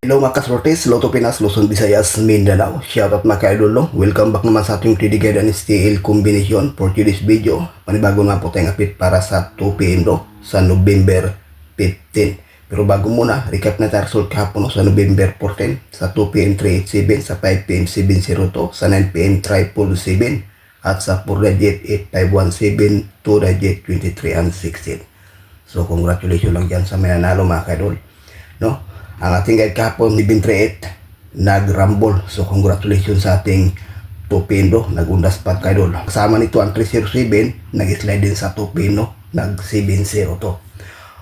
Hello mga kasortes, Lotto Pinas, Luzon, Visayas, Mindanao. Shoutout mga ka-idol, no? Welcome back naman sa ating 3D Guidance TL combination for today's video. Panibago nga po tayong update para sa 2 PM no? Sa November 15. Pero bago muna, recap na tayo result kahapon no? Sa November 14, sa 2 PM 387, sa 5 PM 702, sa 9 PM 777, at sa 4-digit 8517, 2-digit 23 and 16. So congratulations lang dyan sa may nanalo mga ka-idol, no? Ang ating guide kahapon, 738, nag-rumble. So congratulations sa ating 2 PM, nag-undas pa ka-idol. Kasama nito ang 307, nag-slide din sa 2 PM, nag-702.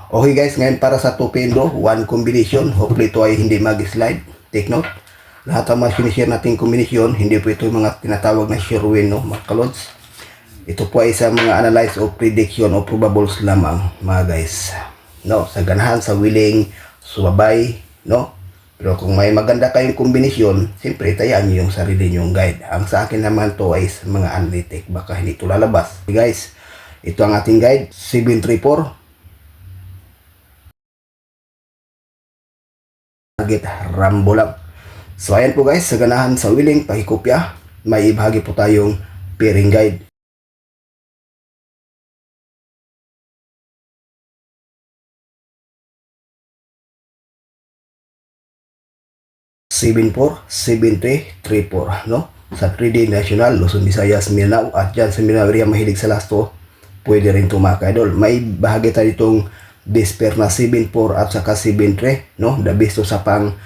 Okay guys, ngayon para sa 2 PM, one combination. Hopefully ito ay hindi mag-slide. Take note, lahat ang mga sinishare nating combination, hindi po ito yung mga tinatawag na sure win, no, mga kalods. Ito po ay sa mga analyze o prediction o probables lamang mga guys, no, sa ganahan, sa willing sumabay, no? Pero kung may maganda kayong kombinasyon, siyempre tayaan nyo yung sarili nyong guide. Ang sa akin naman to ay mga analytic, baka hindi ito lalabas. Okay guys, ito ang ating guide, 734. Target rambo lang. So ayan po guys, sa ganahan, sa willing pakikopya, may ibahagi po tayong pairing guide. 747334, no? Sa 3D National, Luzon, Visayas, Mindanao, at dyan sa Mindanao area mahilig sa lasto, pwede rin ito mga ka-idol. May bahagi tayo itong despair na 74 at saka 73, no? The best sa pang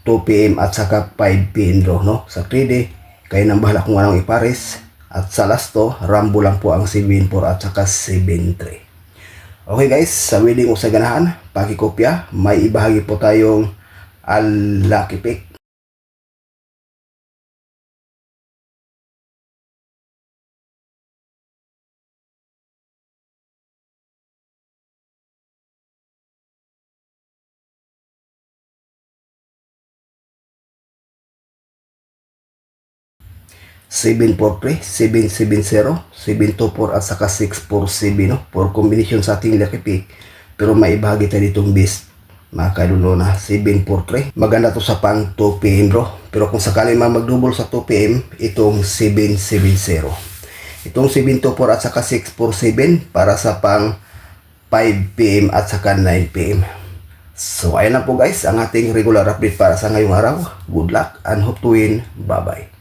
2 PM at saka 5 PM draw, no? Sa 3D, kayo nang bahala kung anong ipares. At sa lasto, rambo lang po ang 74 at saka 73. Okay guys, sa willing o sa ganahan, pakikopya, may ibahagi po tayong lucky pick. Seven 743, 770, 724 at saka 647, no? For combination sa ating lucky pick. Pero may ibahagi tayo ditong best mga kadulo na 743. Maganda to sa pang 2 PM bro. Pero kung sakali mag-double sa 2 PM, itong 770. Itong 724 at saka 647 para sa pang 5 PM at saka 9 PM. So ayan na po guys, ang ating regular update para sa ngayong araw. Good luck and hope to win. Bye bye.